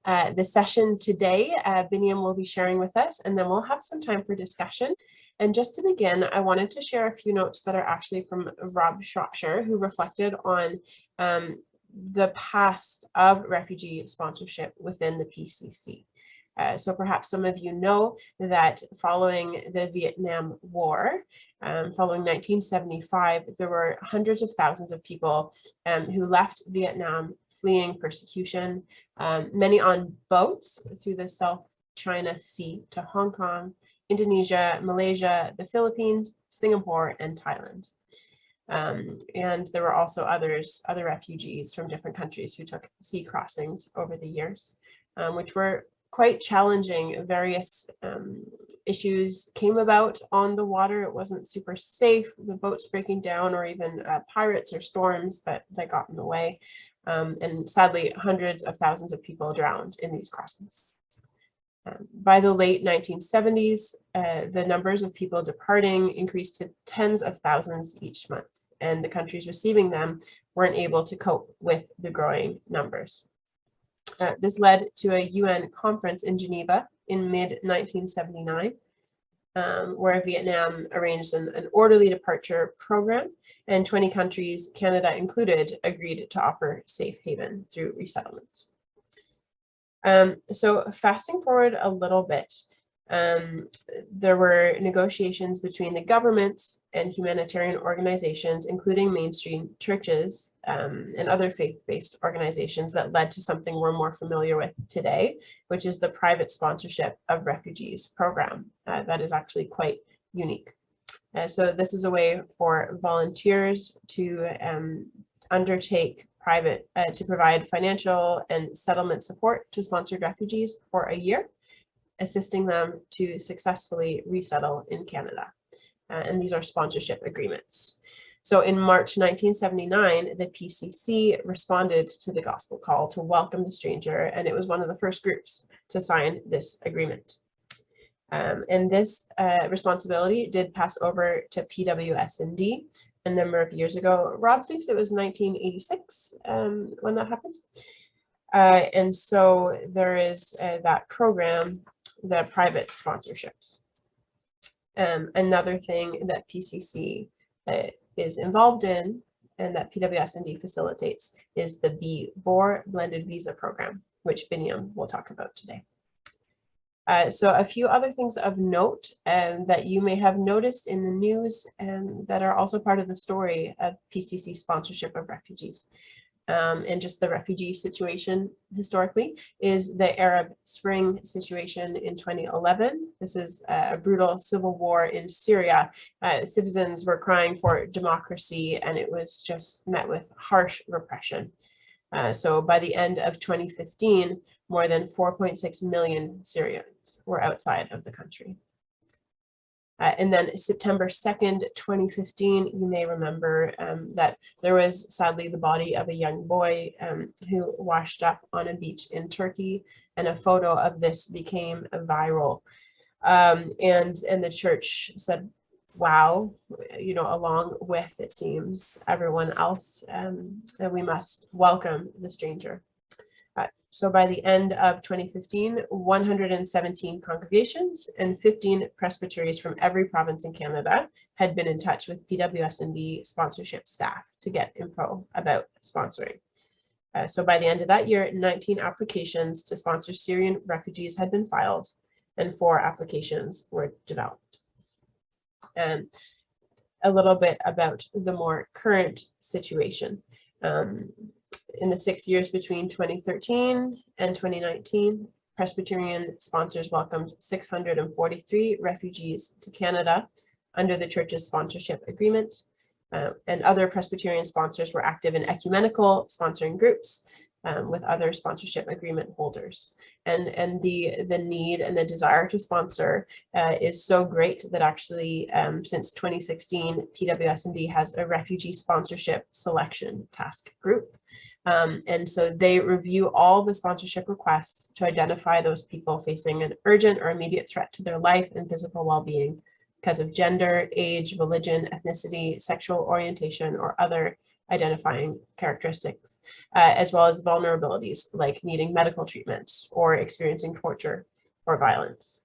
The session today, Biniam will be sharing with us, and then we'll have some time for discussion. And just to begin, I wanted to share a few notes that are actually from Rob Shropshire, who reflected on the past of refugee sponsorship within the PCC. So perhaps some of you know that following the Vietnam War, following 1975, there were hundreds of thousands of people who left Vietnam fleeing persecution, many on boats through the South China Sea to Hong Kong, Indonesia, Malaysia, the Philippines, Singapore, and Thailand. And there were also other refugees from different countries who took sea crossings over the years, which were quite challenging. Various issues came about on the water. It wasn't super safe, the boats breaking down, or even pirates or storms that got in the way. And sadly, hundreds of thousands of people drowned in these crossings. By the late 1970s, the numbers of people departing increased to tens of thousands each month, and the countries receiving them weren't able to cope with the growing numbers. This led to a UN conference in Geneva in mid-1979, where Vietnam arranged an orderly departure program, and 20 countries, Canada included, agreed to offer safe haven through resettlement. So fasting forward a little bit, there were negotiations between the government and humanitarian organizations, including mainstream churches and other faith-based organizations, that led to something we're more familiar with today, which is the private sponsorship of refugees program. That is actually quite unique. So this is a way for volunteers to undertake to provide financial and settlement support to sponsored refugees for a year, assisting them to successfully resettle in Canada. And these are sponsorship agreements. So in March 1979, the PCC responded to the gospel call to welcome the stranger, and it was one of the first groups to sign this agreement. And this responsibility did pass over to PWS&D a number of years ago. Rob thinks it was 1986 when that happened. And so there is that program, the private sponsorships. Another thing that PCC is involved in and that PWS&D facilitates is the B4 blended visa program, which Biniam will talk about today. So a few other things of note that you may have noticed in the news that are also part of the story of PCC sponsorship of refugees. And just the refugee situation historically is the Arab Spring situation in 2011. This is a brutal civil war in Syria. Citizens were crying for democracy, and it was just met with harsh repression. So by the end of 2015, more than 4.6 million Syrians were outside of the country. And then September 2nd, 2015, you may remember that there was sadly the body of a young boy who washed up on a beach in Turkey, and a photo of this became viral. And the church said, wow, you know, along with, it seems, everyone else, and we must welcome the stranger. So by the end of 2015, 117 congregations and 15 presbyteries from every province in Canada had been in touch with PWS&D sponsorship staff to get info about sponsoring. So by the end of that year, 19 applications to sponsor Syrian refugees had been filed, and 4 applications were developed. And a little bit about the more current situation. In the 6 years between 2013 and 2019, Presbyterian sponsors welcomed 643 refugees to Canada under the church's sponsorship agreement. And other Presbyterian sponsors were active in ecumenical sponsoring groups with other sponsorship agreement holders. And the need and the desire to sponsor is so great that actually since 2016, PWS&D has a refugee sponsorship selection task group. And so they review all the sponsorship requests to identify those people facing an urgent or immediate threat to their life and physical well-being because of gender, age, religion, ethnicity, sexual orientation, or other identifying characteristics, as well as vulnerabilities like needing medical treatment or experiencing torture or violence.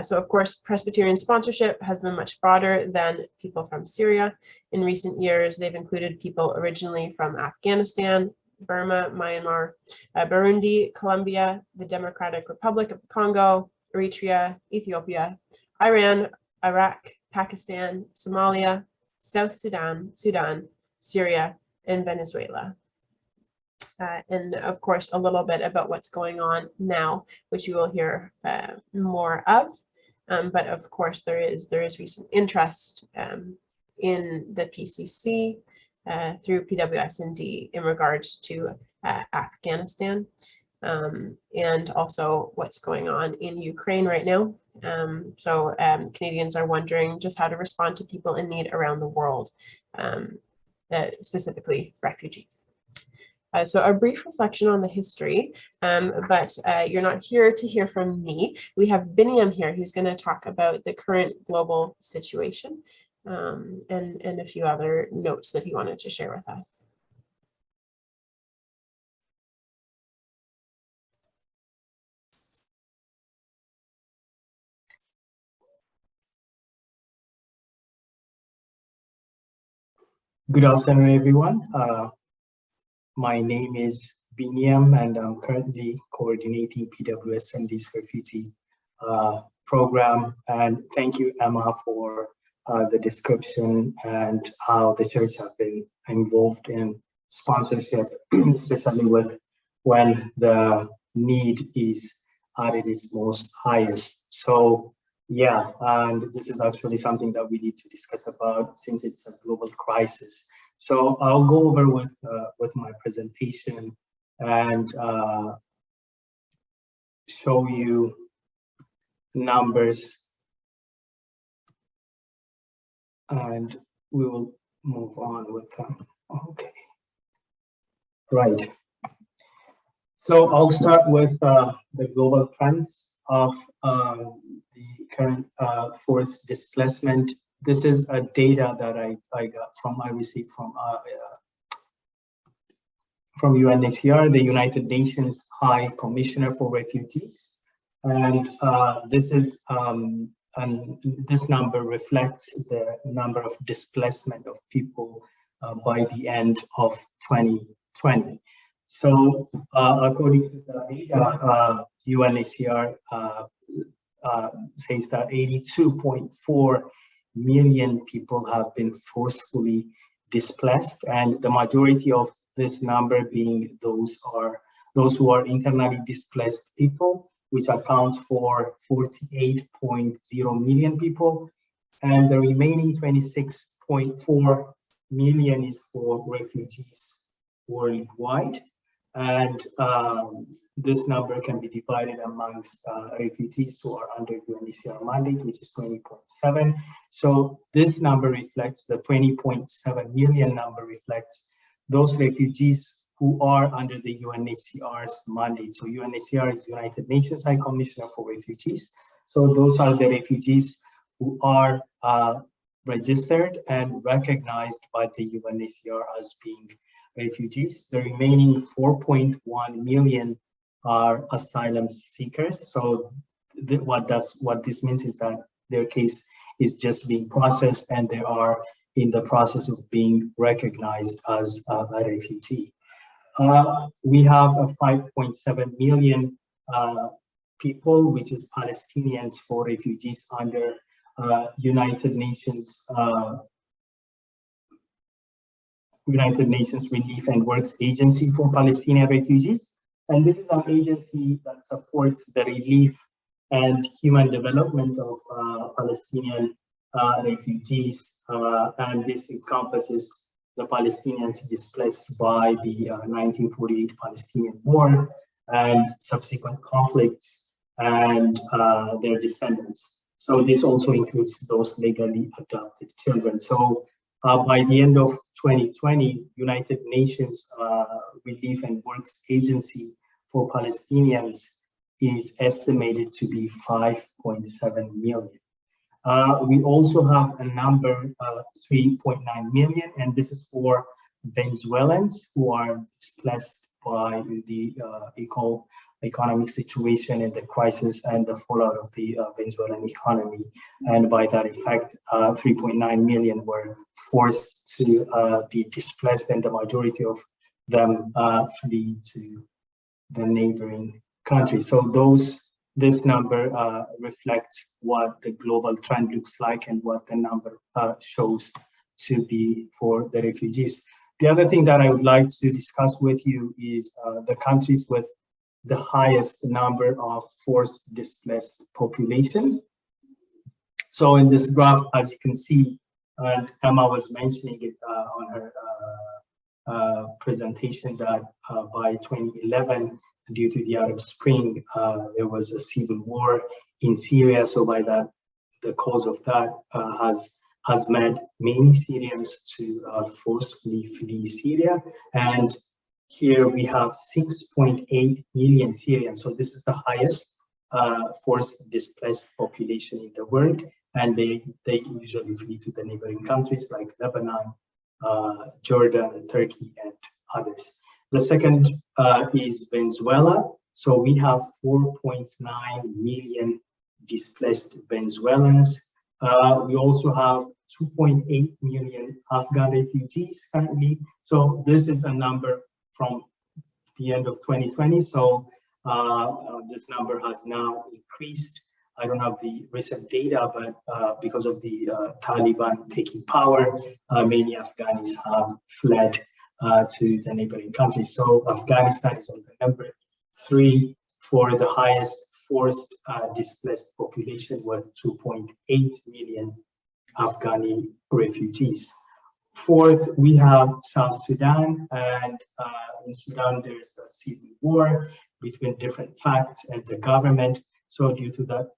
So of course, Presbyterian sponsorship has been much broader than people from Syria. In recent years, they've included people originally from Afghanistan, Burma, Myanmar, Burundi, Colombia, the Democratic Republic of Congo, Eritrea, Ethiopia, Iran, Iraq, Pakistan, Somalia, South Sudan, Syria, and Venezuela. And of course, a little bit about what's going on now, which you will hear more of. But of course, there is recent interest in the PCC through PWS&D in regards to Afghanistan, and also what's going on in Ukraine right now. So Canadians are wondering just how to respond to people in need around the world, specifically refugees. So a brief reflection on the history, but you're not here to hear from me. We have Biniam here who's going to talk about the current global situation and a few other notes that he wanted to share with us. Good afternoon, everyone. My name is Biniam, and I'm currently coordinating PWS&D's refugee program. And thank you, Emma, for the description and how the church has been involved in sponsorship, especially with when the need is at its most highest. So yeah, and this is actually something that we need to discuss about since it's a global crisis. So I'll go over with my presentation and show you numbers, and we will move on with them. Okay, right. So I'll start with the global trends of the current forced displacement. This is a data that I received from UNHCR, the United Nations High Commissioner for Refugees, and this number reflects the number of displacement of people by the end of 2020. So according to the data, UNHCR says that 82.4 million people have been forcefully displaced, and the majority of this number being those who are internally displaced people, which accounts for 48.0 million people, and the remaining 26.4 million is for refugees worldwide. And this number can be divided amongst refugees who are under UNHCR mandate, which is 20.7. So this number reflects the 20.7 million number reflects those refugees who are under the UNHCR's mandate. So UNHCR is United Nations High Commissioner for Refugees. So those are the refugees who are registered and recognized by the UNHCR as being refugees. The remaining 4.1 million are asylum seekers. So what this means is that their case is just being processed and they are in the process of being recognized as a refugee. We have a 5.7 million people, which is Palestinians for refugees under United Nations Relief and Works Agency for Palestinian Refugees. And this is an agency that supports the relief and human development of Palestinian refugees. And this encompasses the Palestinians displaced by the 1948 Palestinian War and subsequent conflicts and their descendants. So this also includes those legally adopted children. So by the end of 2020, United Nations Relief and Works Agency for Palestinians is estimated to be 5.7 million. We also have a number 3.9 million, and this is for Venezuelans who are displaced by the economic situation and the crisis and the fallout of the Venezuelan economy. And by that effect, 3.9 million were forced to be displaced, and the majority of them flee to the neighboring countries. So this number reflects what the global trend looks like and what the number shows to be for the refugees. The other thing that I would like to discuss with you is the countries with the highest number of forced displaced population. So in this graph, as you can see, and Emma was mentioning it on her presentation, that by 2011, due to the Arab Spring, there was a civil war in Syria. So by that, the cause of that has made many Syrians to forcefully flee Syria. And here we have 6.8 million Syrians. So this is the highest forced displaced population in the world. And they usually flee to the neighboring countries like Lebanon, Jordan, Turkey, and others. The second is Venezuela. So we have 4.9 million displaced Venezuelans. We also have 2.8 million Afghan refugees currently. So this is a number from the end of 2020. So this number has now increased. I don't have the recent data, but because of the Taliban taking power, many Afghans have fled to the neighboring countries. So Afghanistan is on the number 3 for the highest forced displaced population, with 2.8 million Afghani refugees. Fourth, we have South Sudan, and in Sudan there's a civil war between different facts and the government. So due to that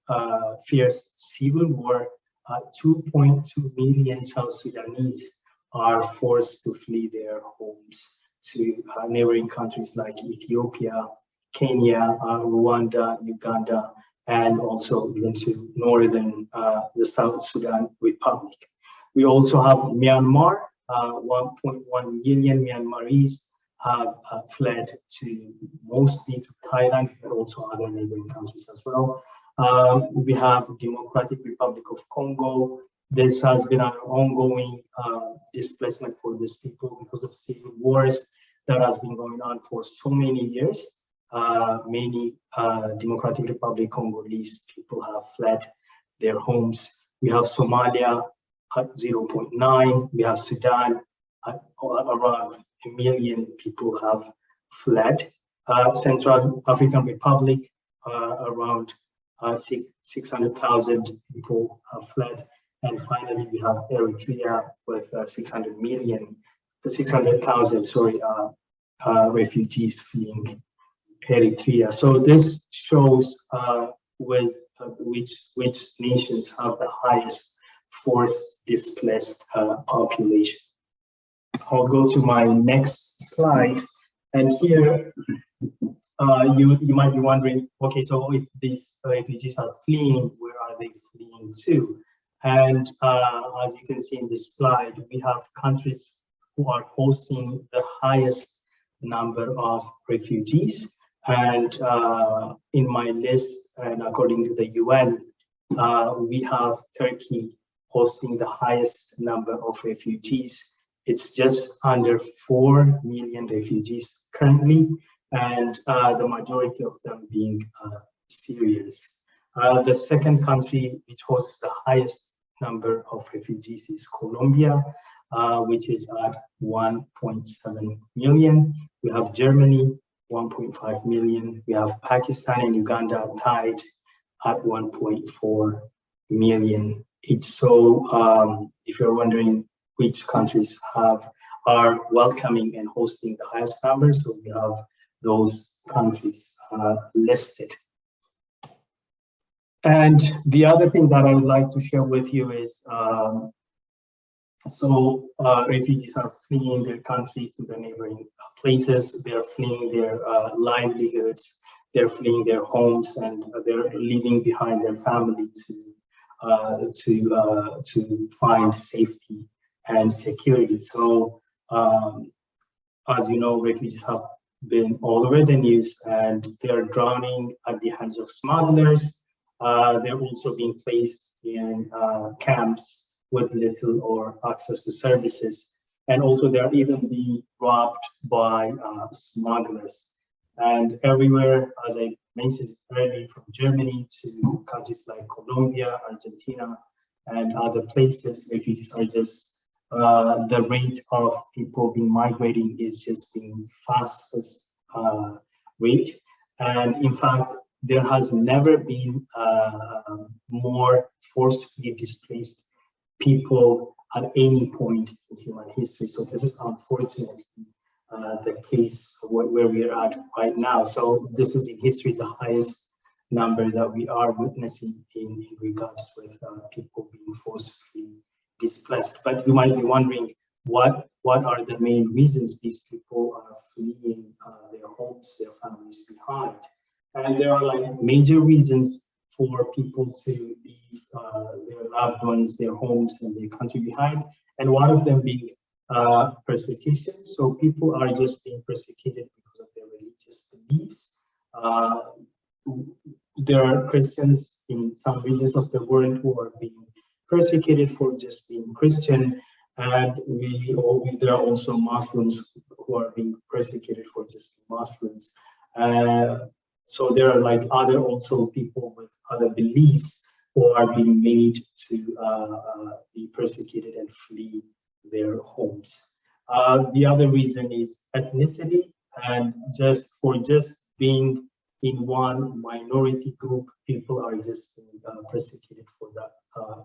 fierce civil war, 2.2 million South Sudanese are forced to flee their homes to neighboring countries like Ethiopia, Kenya, Rwanda, Uganda, and also even to northern the South Sudan Republic. We also have Myanmar. 1.1 million Myanmaris have fled mostly to Thailand, but also other neighboring countries as well. We have Democratic Republic of Congo. This has been an ongoing displacement for these people because of civil wars that has been going on for so many years. Many Democratic Republic Congolese people have fled their homes. We have Somalia at 0.9. We have Sudan at around 1 million people have fled. Central African Republic, around 600,000 people have fled. And finally, we have Eritrea with 600,000 refugees fleeing Eritrea. So this shows which nations have the highest forced displaced population. I'll go to my next slide, and here you might be wondering, okay, so if these refugees are fleeing, where are they fleeing to? And as you can see in this slide, we have countries who are hosting the highest number of refugees. And in my list, and according to the UN, we have Turkey hosting the highest number of refugees. It's just under 4 million refugees currently, and the majority of them being Syrians. The second country which hosts the highest number of refugees is Colombia, which is at 1.7 million. We have Germany, 1.5 million. We have Pakistan and Uganda tied at 1.4 million each. So if you're wondering which countries are welcoming and hosting the highest numbers, so we have those countries listed. And the other thing that I would like to share with you is, refugees are fleeing their country to the neighboring places. They're fleeing their livelihoods, they're fleeing their homes, and they're leaving behind their family to find safety and security. So as you know, refugees have been all over the news, and they're drowning at the hands of smugglers. They're also being placed in camps with little or access to services. And also they're even being robbed by smugglers. And everywhere, as I mentioned earlier, from Germany to countries like Colombia, Argentina, and other places, refugees are just, the rate of people being migrating is just being fastest rate. And in fact, there has never been more forcibly displaced people at any point in human history. So this is unfortunately the case where we are at right now. So this is in history the highest number that we are witnessing in regards with people being forcibly displaced. But you might be wondering, what are the main reasons these people are fleeing their homes, their families behind? And there are like major reasons for people to leave their loved ones, their homes, and their country behind. And one of them being persecution. So people are just being persecuted because of their religious beliefs. There are Christians in some regions of the world who are being persecuted for just being Christian, and there are also Muslims who are being persecuted for just being Muslims. So there are like other also people with other beliefs who are being made to be persecuted and flee their homes. The other reason is ethnicity, and just being in one minority group, people are just being persecuted for that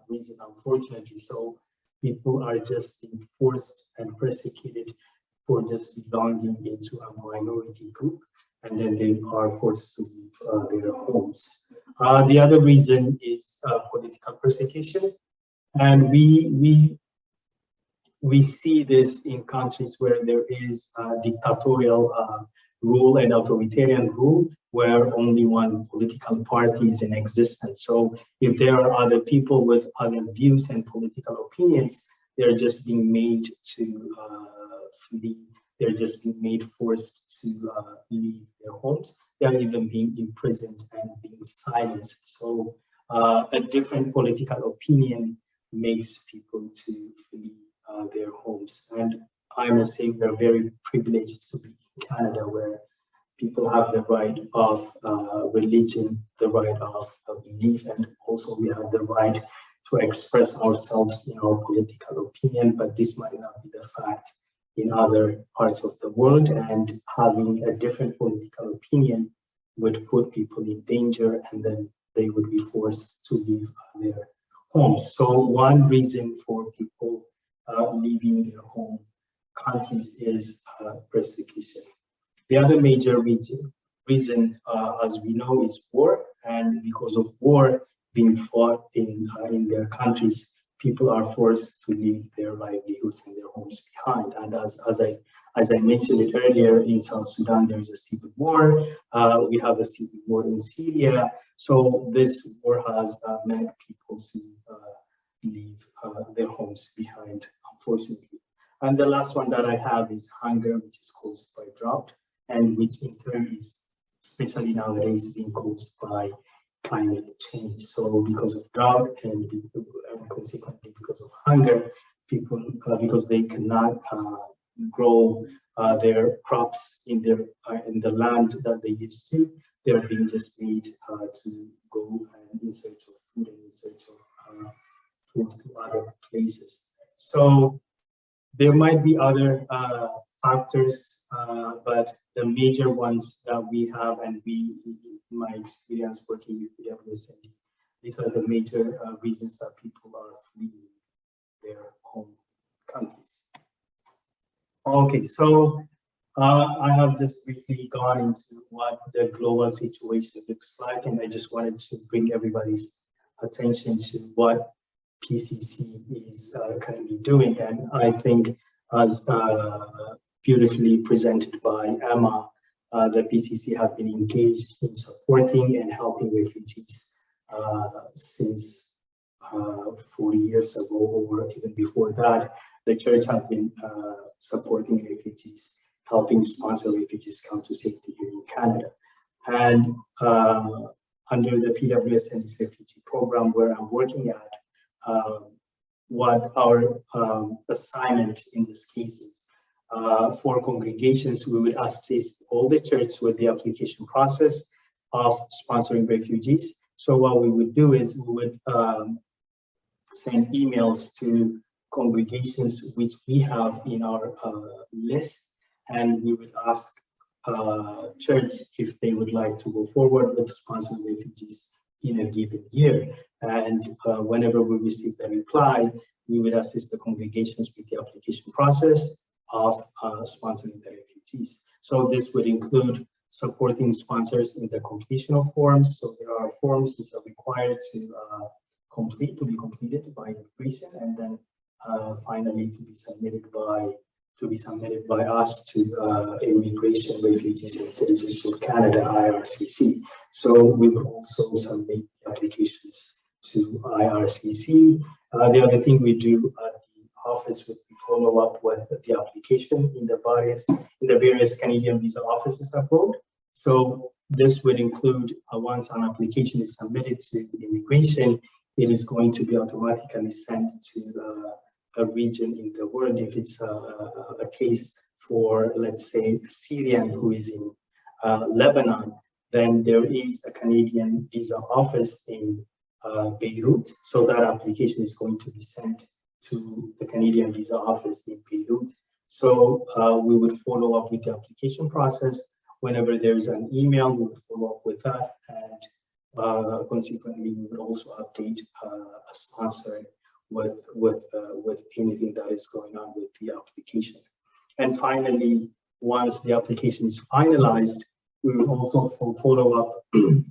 reason, unfortunately. So people are just being forced and persecuted for just belonging into a minority group, and then they are forced to leave their homes. The other reason is political persecution, and we see this in countries where there is dictatorial rule and authoritarian rule, where only one political party is in existence. So if there are other people with other views and political opinions, they're just being made to flee. They're just being made forced to leave their homes. They're even being imprisoned and being silenced. So a different political opinion makes people to flee their homes. And I must say we're very privileged to be in Canada, where people have the right of religion, the right of belief, and also we have the right to express ourselves in our political opinion, but this might not be the fact in other parts of the world, and having a different political opinion would put people in danger, and then they would be forced to leave their homes. So one reason for people leaving their home countries is persecution. The other major reason, as we know, is war, and because of war being fought in their countries, people are forced to leave their livelihoods and their homes behind. And as I mentioned it earlier, in South Sudan there is a civil war. We have a civil war in Syria. So this war has made people to leave their homes behind, unfortunately. And the last one that I have is hunger, which is caused by drought, and which in turn is, especially nowadays, being caused by climate change. So because of drought and consequently because of hunger, people, because they cannot grow their crops in the land that they used to, they're being just made to go and in search of food and in search of food to other places. So there might be other factors, but the major ones that we have, and we, in my experience working with PWS&D, these are the major reasons that people are fleeing their home countries. Okay, so I have just briefly gone into what the global situation looks like, and I just wanted to bring everybody's attention to what PCC is currently doing. And I think, as beautifully presented by Emma, the PCC have been engaged in supporting and helping refugees since 40 years ago, or even before that. The church has been supporting refugees helping sponsor refugees come to safety here in Canada. And under the PWS&D refugee program where I'm working at, what our assignment in this case is. For congregations, we would assist all the churches with the application process of sponsoring refugees. So what we would do is we would send emails to congregations which we have in our list, and we would ask churches if they would like to go forward with sponsoring refugees in a given year. And whenever we receive the reply, we would assist the congregations with the application process of sponsoring the refugees. So this would include supporting sponsors in the completion of forms. So there are forms which are required to be completed by immigration, and then finally to be submitted by us to Immigration, Refugees and Citizenship Canada, IRCC. So we will also submit applications to IRCC. The other thing we do at the office would be follow up with the application in the various Canadian visa offices abroad. So this would include once an application is submitted to immigration, it is going to be automatically sent to a region in the world. If it's a case for, let's say, a Syrian who is in Lebanon, then there is a Canadian visa office in Beirut. So that application is going to be sent to the Canadian visa office in Beirut. So we would follow up with the application process. Whenever there is an email, we would follow up with that, and consequently, we would also update a sponsor with anything that is going on with the application. And finally, once the application is finalized, we will also follow up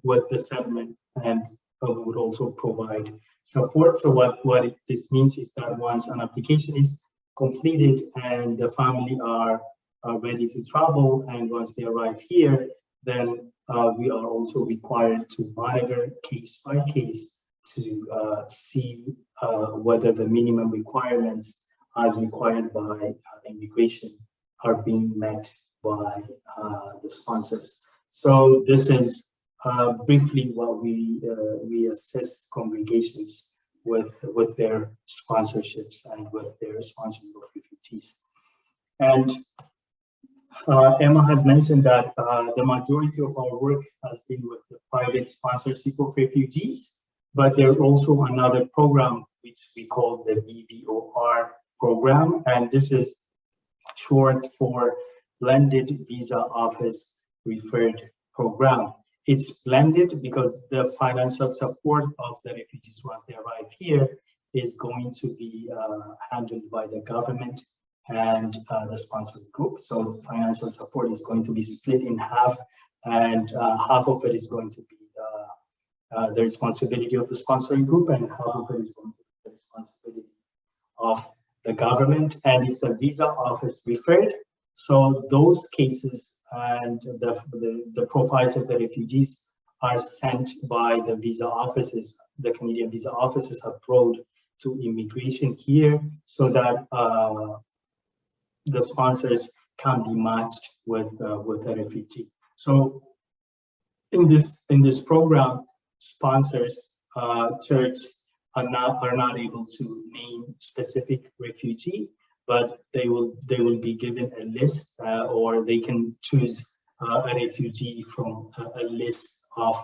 with the settlement, and we would also provide support. So what this means is that once an application is completed and the family are ready to travel, and once they arrive here, then we are also required to monitor case by case to see whether the minimum requirements as required by immigration are being met by the sponsors. So this is briefly what we assist congregations with their sponsorships and with their sponsoring of refugees. And Emma has mentioned that the majority of our work has been with the private sponsorship of refugees, but there's also another program which we call the BVOR program, and this is short for Blended Visa Office Referred Program. It's blended because the financial support of the refugees once they arrive here is going to be handled by the government and the sponsoring group. So financial support is going to be split in half, and half of it is going to be the responsibility of the sponsoring group, and half of it is going to be the responsibility of the government. And it's a visa office referred. So those cases and the profiles of the refugees are sent by the visa offices, the Canadian visa offices abroad, to immigration here, so that the sponsors can be matched with the refugee. So in this program, sponsors, churches are not able to name specific refugee, but they will be given a list, or they can choose a refugee from a list of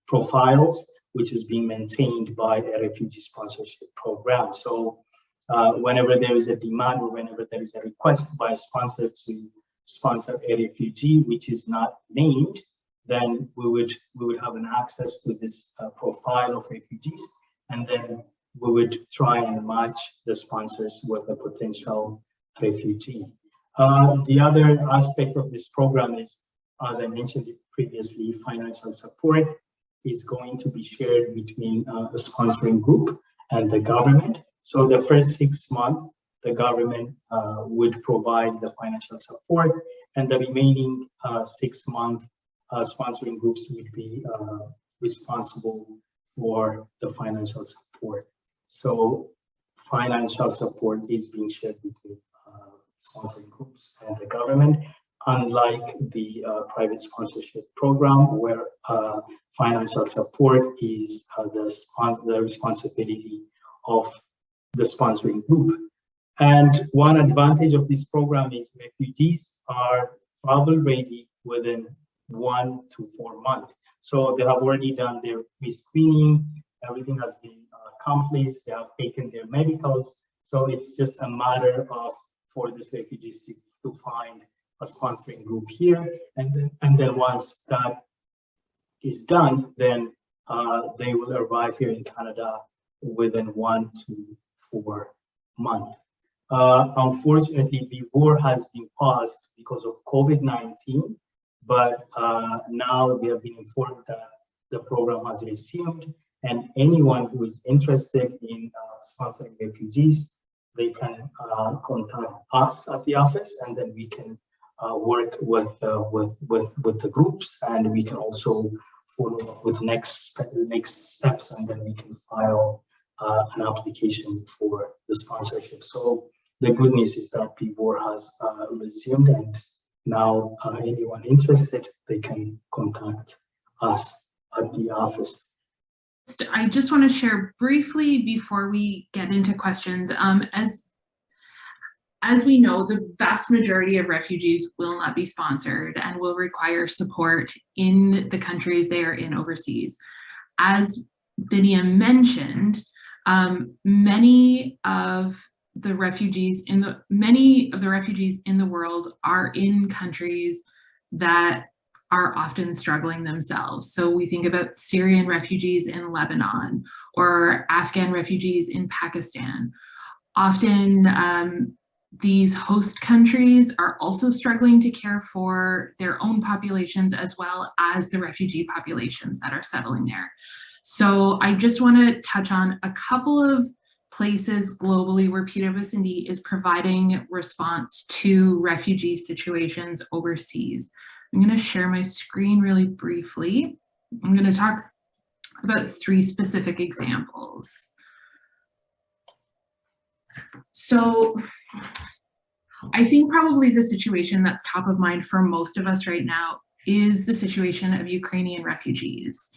profiles which is being maintained by a refugee sponsorship program. So whenever there is a demand, or whenever there is a request by a sponsor to sponsor a refugee which is not named, then we would have an access to this profile of refugees, and then we would try and match the sponsors with a potential refugee. The other aspect of this program is, as I mentioned previously, financial support is going to be shared between the sponsoring group and the government. So the first 6 months, the government would provide the financial support, and the remaining 6 months, sponsoring groups would be responsible for the financial support. So financial support is being shared between sponsoring groups and the government, unlike the private sponsorship program, where financial support is the responsibility of the sponsoring group. And one advantage of this program is refugees are travel ready within 1 to 4 months. So they have already done their pre-screening, everything has been accomplished, they have taken their medicals. So it's just a matter of for these refugees to find a sponsoring group here. And then once that is done, then they will arrive here in Canada within 1 to 4 months. Unfortunately, before has been paused because of COVID-19, but now we have been informed that the program has resumed, and anyone who is interested in sponsoring refugees, they can contact us at the office, and then we can work with the groups, and we can also follow up with the next steps, and then we can file an application for the sponsorship. So the good news is that PWOR has resumed, and now anyone interested, they can contact us at the office. I just want to share briefly before we get into questions. As we know, the vast majority of refugees will not be sponsored and will require support in the countries they are in overseas. As Biniam mentioned, many of the refugees in the world are in countries that are often struggling themselves. So we think about Syrian refugees in Lebanon or Afghan refugees in Pakistan. Often these host countries are also struggling to care for their own populations as well as the refugee populations that are settling there. So I just want to touch on a couple of places globally where PWS&D is providing response to refugee situations overseas. I'm going to share my screen really briefly. I'm going to talk about 3 specific examples. So I think probably the situation that's top of mind for most of us right now is the situation of Ukrainian refugees.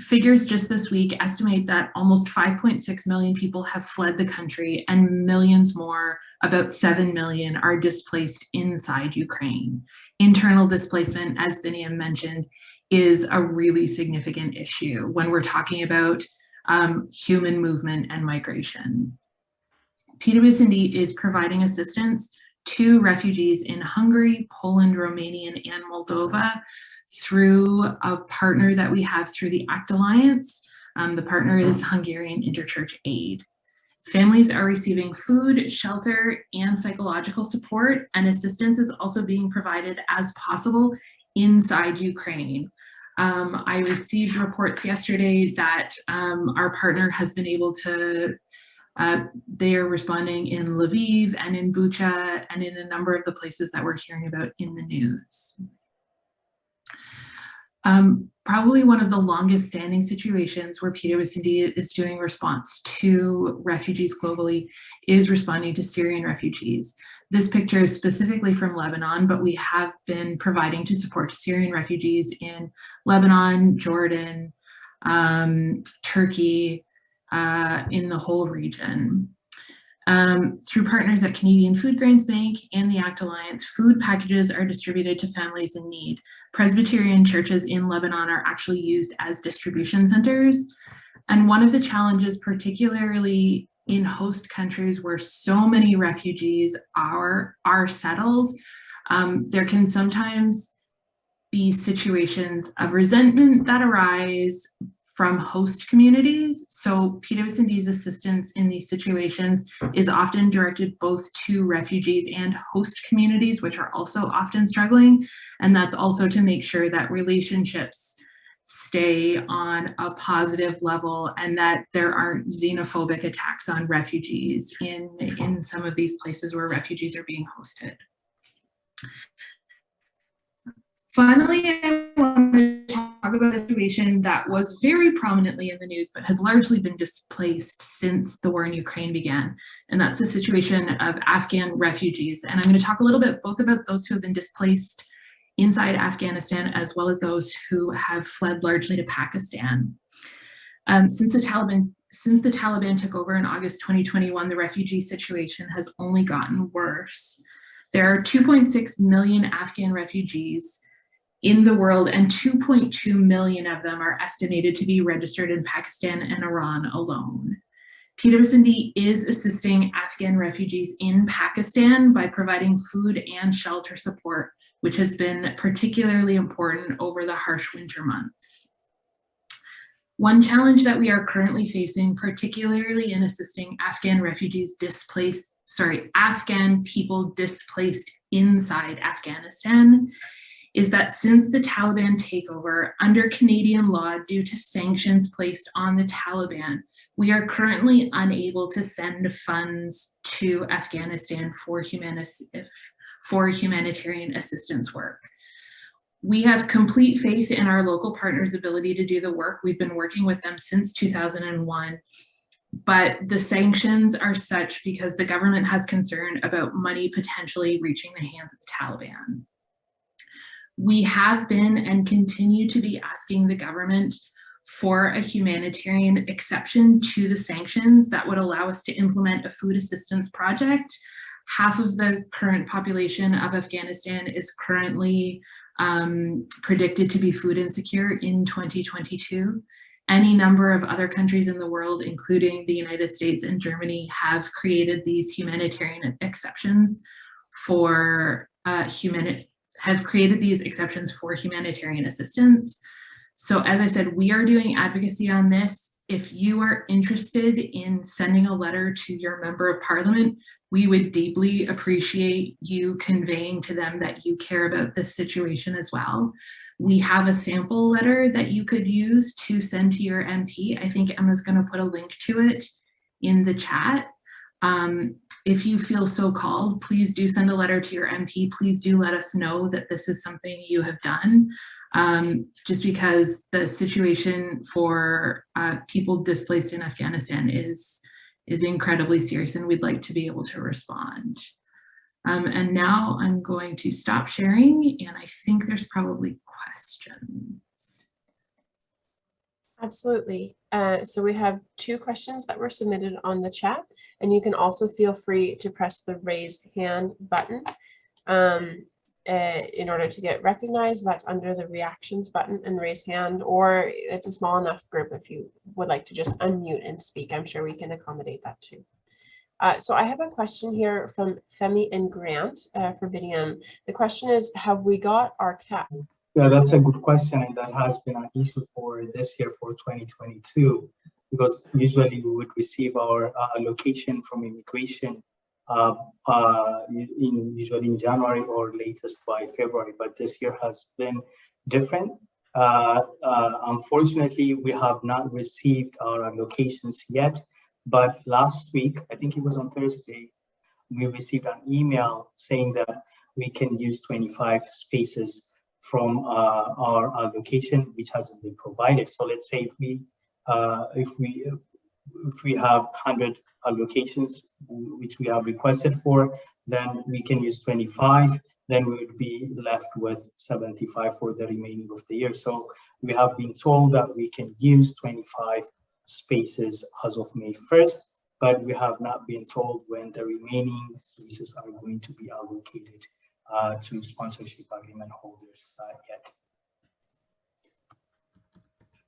Figures just this week estimate that almost 5.6 million people have fled the country and millions more, about 7 million, are displaced inside Ukraine. Internal displacement, as Biniam mentioned, is a really significant issue when we're talking about human movement and migration. PWS&D is providing assistance to refugees in Hungary, Poland, Romania, and Moldova through a partner that we have through the ACT Alliance. The partner is Hungarian Interchurch Aid. Families are receiving food, shelter, and psychological support, and assistance is also being provided as possible inside Ukraine. I received reports yesterday that our partner has been able to they are responding in Lviv and in Bucha and in a number of the places that we're hearing about in the news. Probably one of the longest standing situations where PWS&D is doing response to refugees globally is responding to Syrian refugees. This picture is specifically from Lebanon, but we have been providing to support Syrian refugees in Lebanon, Jordan, Turkey, in the whole region. Through partners at Canadian Food Grains Bank and the ACT Alliance, food packages are distributed to families in need. Presbyterian churches in Lebanon are actually used as distribution centers. And one of the challenges, particularly in host countries where so many refugees are settled, there can sometimes be situations of resentment that arise from host communities. So PWS&D's assistance in these situations is often directed both to refugees and host communities, which are also often struggling. And that's also to make sure that relationships stay on a positive level and that there aren't xenophobic attacks on refugees in some of these places where refugees are being hosted. Finally, I want to talk talk about a situation that was very prominently in the news, but has largely been displaced since the war in Ukraine began. And that's the situation of Afghan refugees. And I'm going to talk a little bit both about those who have been displaced inside Afghanistan, as well as those who have fled largely to Pakistan. Since the Taliban took over in August 2021, the refugee situation has only gotten worse. There are 2.6 million Afghan refugees in the world, and 2.2 million of them are estimated to be registered in Pakistan and Iran alone. PWS&D is assisting Afghan refugees in Pakistan by providing food and shelter support, which has been particularly important over the harsh winter months. One challenge that we are currently facing, particularly in assisting Afghan people displaced inside Afghanistan, is that since the Taliban takeover, under Canadian law, due to sanctions placed on the Taliban, we are currently unable to send funds to Afghanistan for humanitarian assistance work. We have complete faith in our local partners' ability to do the work. We've been working with them since 2001, but the sanctions are such because the government has concern about money potentially reaching the hands of the Taliban. We have been and continue to be asking the government for a humanitarian exception to the sanctions that would allow us to implement a food assistance project. Half of the current population of Afghanistan is currently predicted to be food insecure in 2022. Any number of other countries in the world, including the United States and Germany, have created these humanitarian exceptions for humanitarian assistance. So as I said, we are doing advocacy on this. If you are interested in sending a letter to your member of parliament, we would deeply appreciate you conveying to them that you care about this situation as well. We have a sample letter that you could use to send to your MP. I think Emma's going to put a link to it in the chat. If you feel so called, please do send a letter to your MP. Please do let us know that this is something you have done, just because the situation for people displaced in Afghanistan is incredibly serious, and we'd like to be able to respond. And now I'm going to stop sharing, and I think there's probably questions. Absolutely. So we have 2 questions that were submitted on the chat, and you can also feel free to press the raise hand button in order to get recognized. That's under the reactions button and raise hand, or it's a small enough group if you would like to just unmute and speak. I'm sure we can accommodate that too. So I have a question here from Femi and Grant for Biniam. The question is, have we got our cap? Yeah, that's a good question, and that has been an issue for this year, for 2022, because usually we would receive our allocation from immigration usually in January or latest by February, but this year has been different. Unfortunately, we have not received our allocations yet, but last week, I think it was on Thursday, we received an email saying that we can use 25 spaces from our allocation, which hasn't been provided. So let's say if we have 100 allocations which we have requested for, then we can use 25. Then we would be left with 75 for the remaining of the year. So we have been told that we can use 25 spaces as of May 1st, but we have not been told when the remaining spaces are going to be allocated to sponsorship agreement holders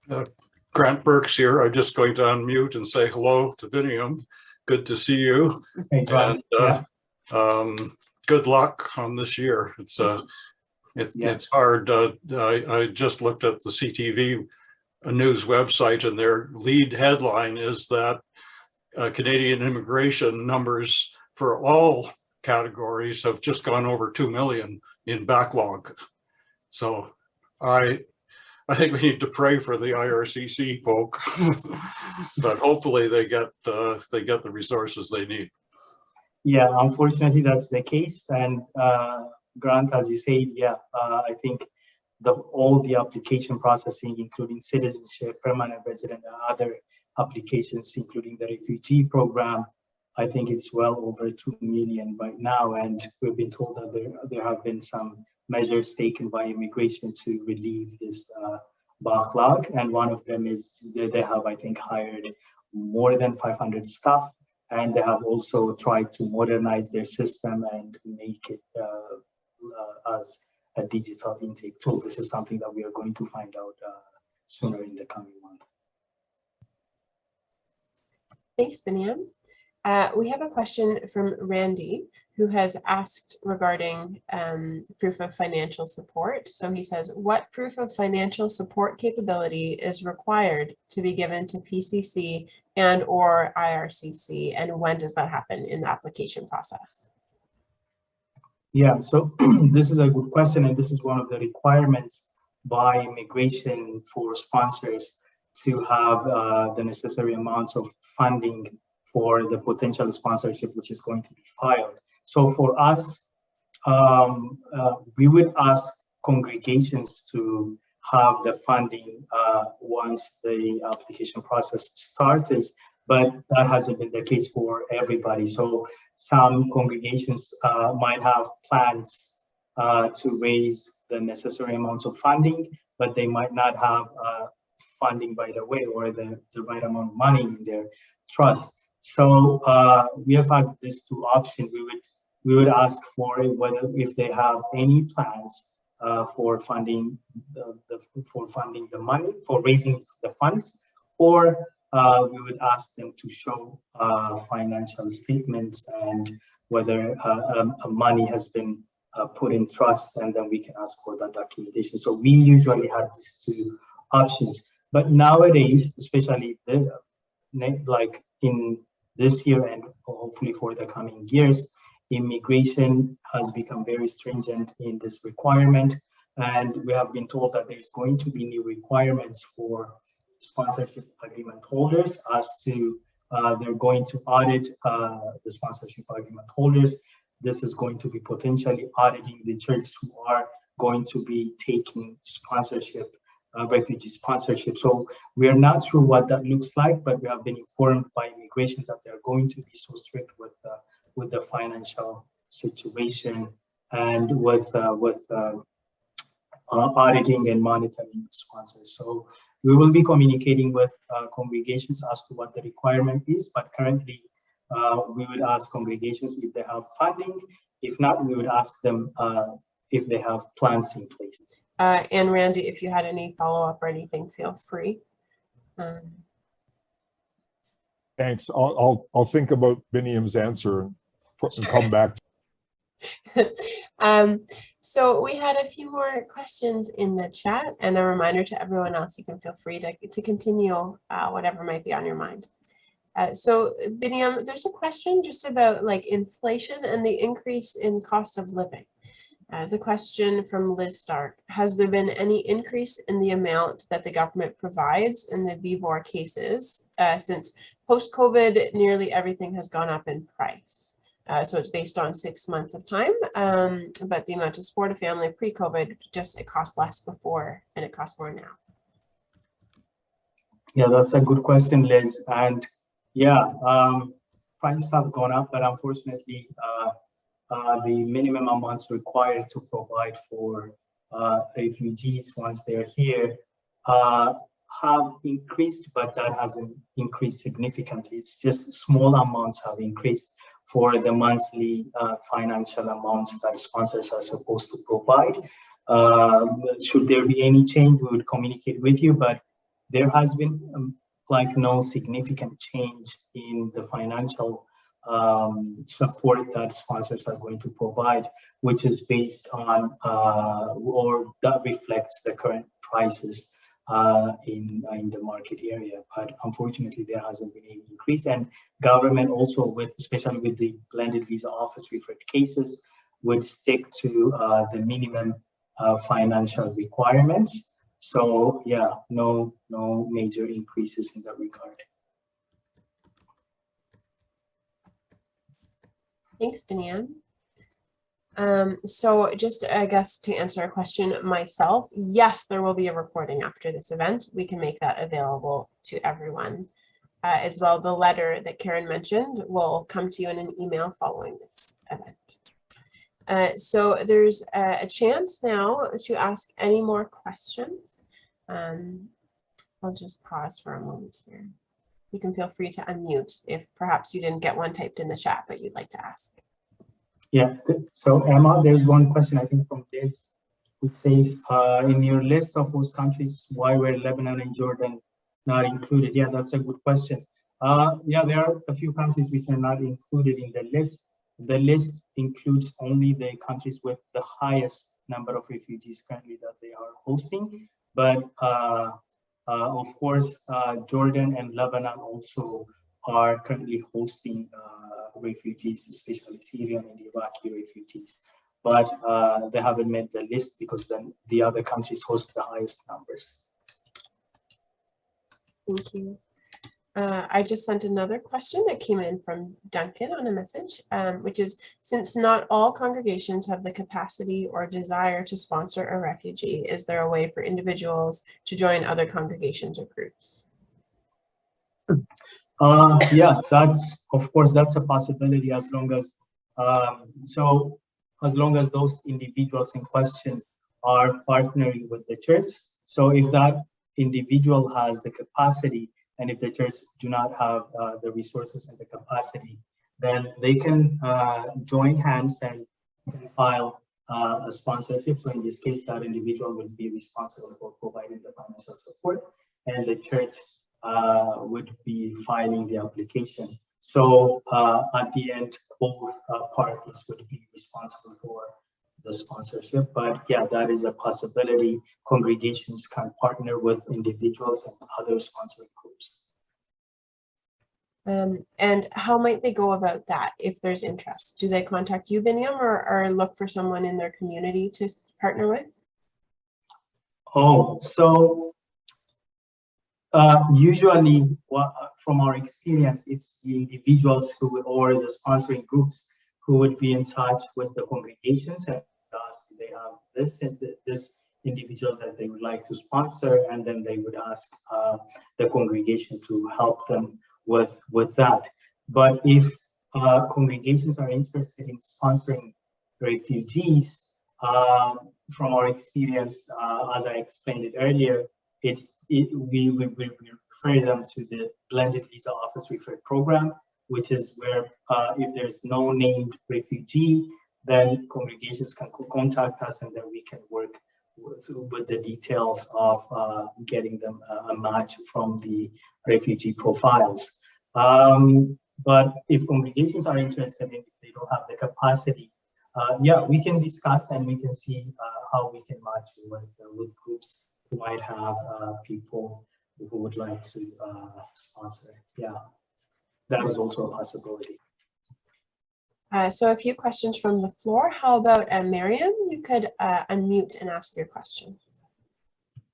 yet. Grant Burke's here. I'm just going to unmute and say hello to Biniam. Good to see you. Hey, Grant. Good luck on this year. It's it's hard. I just looked at the CTV news website, and their lead headline is that Canadian immigration numbers for all categories have just gone over 2 million in backlog. So I think we need to pray for the IRCC folk, but hopefully they get the resources they need. Yeah, unfortunately that's the case. And Grant, as you say, I think all the application processing, including citizenship, permanent resident, and other applications, including the refugee program. I think it's well over 2 million right now, and we've been told that there have been some measures taken by immigration to relieve this backlog, and one of them is they have, I think, hired more than 500 staff, and they have also tried to modernize their system and make it as a digital intake tool. This is something that we are going to find out sooner in the coming month. Thanks, Biniam. We have a question from Randy, who has asked regarding proof of financial support. So he says, what proof of financial support capability is required to be given to PCC and or IRCC, and when does that happen in the application process? Yeah, so this is a good question, and this is one of the requirements by immigration for sponsors to have the necessary amounts of funding for the potential sponsorship which is going to be filed. So for us, we would ask congregations to have the funding once the application process starts, but that hasn't been the case for everybody. So some congregations might have plans to raise the necessary amounts of funding, but they might not have funding by the way, or the right amount of money in their trust. So we have had these two options. We would ask for whether if they have any plans for funding the money, for raising the funds, or we would ask them to show financial statements and whether money has been put in trust, and then we can ask for that documentation. So we usually have these two options. But nowadays, especially like in this year and hopefully for the coming years, immigration has become very stringent in this requirement. And we have been told that there's going to be new requirements for sponsorship agreement holders as to they're going to audit the sponsorship agreement holders. This is going to be potentially auditing the churches who are going to be taking sponsorship, refugee sponsorship. So we are not sure what that looks like, but we have been informed by immigration that they're going to be so strict with the financial situation and with auditing and monitoring the sponsors. So we will be communicating with congregations as to what the requirement is, but currently we would ask congregations if they have funding. If not, we would ask them if they have plans in place. And Randy, if you had any follow-up or anything, feel free. Thanks. I'll think about Biniam's answer and come back. So we had a few more questions in the chat, and a reminder to everyone else, you can feel free to continue whatever might be on your mind. So Biniam, there's a question just about like inflation and the increase in cost of living. The question from Liz Stark: has there been any increase in the amount that the government provides in the VBOR cases since post-COVID? Nearly everything has gone up in price. So it's based on 6 months of time, but the amount to support a family pre-COVID, just it cost less before and it costs more now. Yeah, that's a good question, Liz. And yeah, prices have gone up, but unfortunately, the minimum amounts required to provide for refugees once they're here have increased, but that hasn't increased significantly. It's just small amounts have increased for the monthly financial amounts that sponsors are supposed to provide. Should there be any change, we would communicate with you, but there has been like no significant change in the financial support that sponsors are going to provide, which is based on or that reflects the current prices in the market area. But unfortunately, there hasn't been any increase, and government also, especially with the blended visa office referred cases, would stick to the minimum financial requirements. So yeah, no major increases in that regard. Thanks, Biniam. So just, I guess, to answer a question myself, yes, there will be a recording after this event. We can make that available to everyone. As well, the letter that Karen mentioned will come to you in an email following this event. So there's a chance now to ask any more questions. I'll just pause for a moment here. You can feel free to unmute if perhaps you didn't get one typed in the chat, but you'd like to ask. Yeah, good. So Emma, there's one question I think from this. It says, in your list of host countries, why were Lebanon and Jordan not included? Yeah, that's a good question. Yeah, there are a few countries which are not included in the list. The list includes only the countries with the highest number of refugees currently that they are hosting. But of course, Jordan and Lebanon also are currently hosting refugees, especially Syrian and Iraqi refugees. But they haven't made the list because then the other countries host the highest numbers. Thank you. I just sent another question that came in from Duncan on a message, which is, since not all congregations have the capacity or desire to sponsor a refugee, is there a way for individuals to join other congregations or groups? Yeah, that's, of course, that's a possibility as long as, as long as those individuals in question are partnering with the church. So if that individual has the capacity, and if the church do not have the resources and the capacity, then they can join hands and can file a sponsorship. So in this case, that individual will be responsible for providing the financial support, and the church would be filing the application. So at the end, both parties would be responsible for the sponsorship. But yeah, that is a possibility. Congregations can partner with individuals and other sponsoring groups. And how might they go about that if there's interest? Do they contact you, Biniam, or look for someone in their community to partner with? Oh, so usually, from our experience, it's the individuals who, or the sponsoring groups, who would be in touch with the congregations and ask if they have this individual that they would like to sponsor, and then they would ask the congregation to help them with that. But if congregations are interested in sponsoring refugees, from our experience, as I explained it earlier, we refer them to the blended visa office referred program, which is where if there's no named refugee, then congregations can contact us, and then we can work with the details of getting them a match from the refugee profiles. But if congregations are interested in, if they don't have the capacity, yeah, we can discuss and we can see how we can match with groups who might have people who would like to sponsor. Yeah, that is also a possibility. So a few questions from the floor. How about Miriam? You could unmute and ask your question.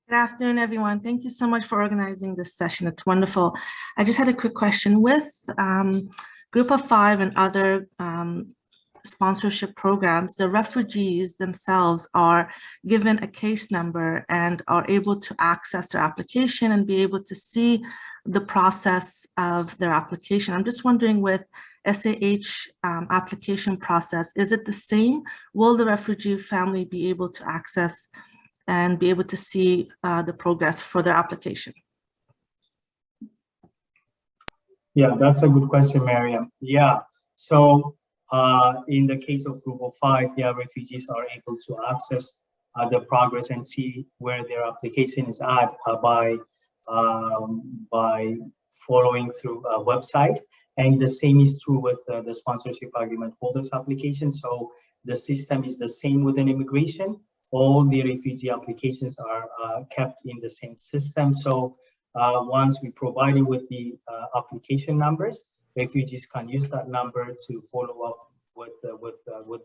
Good afternoon, everyone. Thank you so much for organizing this session. It's wonderful. I just had a quick question. With Group of Five and other sponsorship programs, the refugees themselves are given a case number and are able to access their application and be able to see the process of their application. I'm just wondering, with SAH application process, is it the same? Will the refugee family be able to access and be able to see the progress for their application? Yeah, that's a good question, Mariam. Yeah, so in the case of Group of Five, yeah, refugees are able to access the progress and see where their application is at by following through a website. And the same is true with the sponsorship agreement holders application. So the system is the same within immigration. All the refugee applications are kept in the same system. So once we provide you with the application numbers, refugees can use that number to follow up with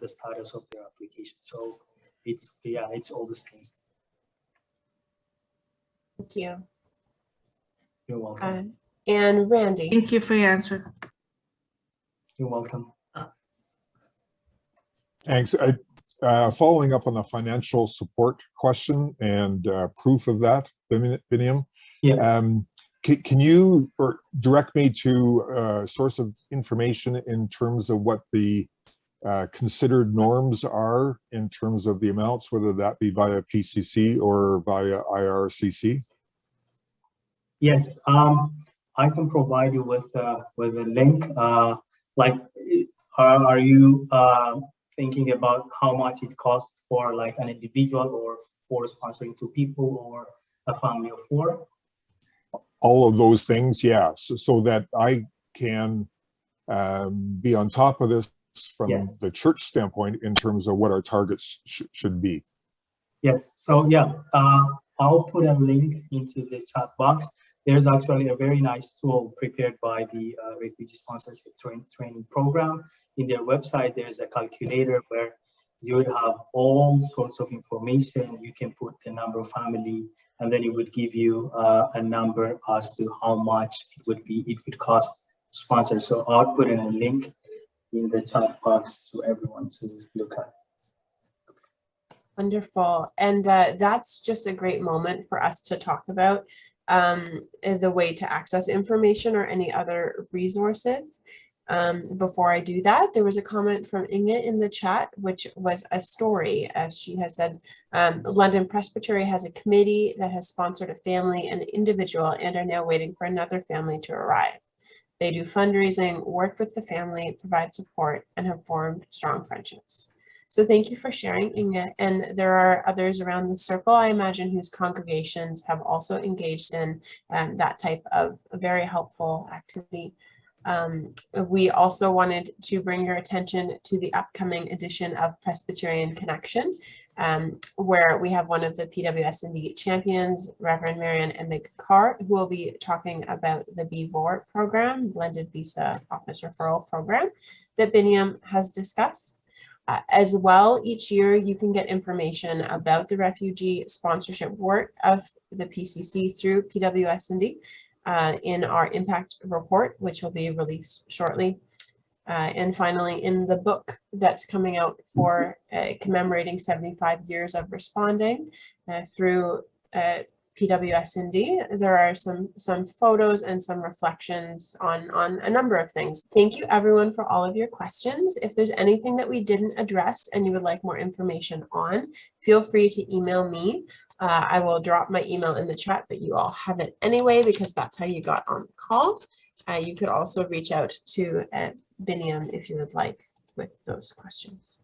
the status of their application. So it's all the same. Thank you. You're welcome. And Randy. Thank you for your answer. You're welcome. Thanks. Following up on the financial support question and proof of that, Biniam, Yeah. Can you direct me to a source of information in terms of what the considered norms are in terms of the amounts, whether that be via PCC or via IRCC? Yes, I can provide you with a link. Like, are you thinking about how much it costs for like an individual or for sponsoring 2 people or a family of 4? All of those things, yeah, so that I can be on top of this from the church standpoint in terms of what our targets should be. Yes, so yeah, I'll put a link into the chat box. There's actually a very nice tool prepared by the Refugee Sponsorship Training Program. In their website, there's a calculator where you would have all sorts of information. You can put the number of family, and then it would give you a number as to how much it would cost to sponsor. So I'll put in a link in the chat box for everyone to look at. Wonderful. And that's just a great moment for us to talk about the way to access information or any other resources. Before I do that, there was a comment from Inge in the chat, which was a story. As she has said, London Presbytery has a committee that has sponsored a family and individual and are now waiting for another family to arrive. They do fundraising, work with the family, provide support, and have formed strong friendships. So thank you for sharing, Inge. And there are others around the circle, I imagine, whose congregations have also engaged in that type of very helpful activity. We also wanted to bring your attention to the upcoming edition of Presbyterian Connection, where we have one of the PWS&D champions, Reverend Marian Emig-Carr, who will be talking about the BVOR program, Blended Visa Office Referral Program, that Biniam has discussed. As well, each year you can get information about the refugee sponsorship work of the PCC through PWS&D in our impact report, which will be released shortly. And finally, in the book that's coming out for commemorating 75 years of responding through PWS&D, there are some photos and some reflections on a number of things. Thank you everyone for all of your questions. If there's anything that we didn't address and you would like more information on, feel free to email me. I will drop my email in the chat, but you all have it anyway because that's how you got on the call. You could also reach out to Biniam if you would like with those questions.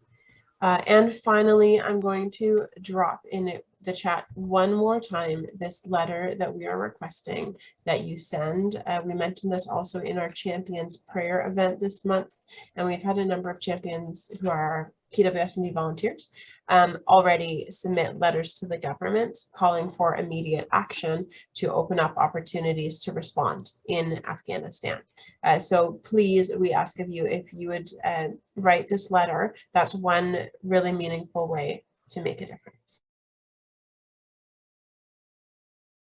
And finally, I'm going to drop in the chat one more time this letter that we are requesting that you send. We mentioned this also in our Champions Prayer event this month, and we've had a number of champions who are PWS&D volunteers already submit letters to the government calling for immediate action to open up opportunities to respond in Afghanistan. So please, we ask of you if you would write this letter. That's one really meaningful way to make a difference.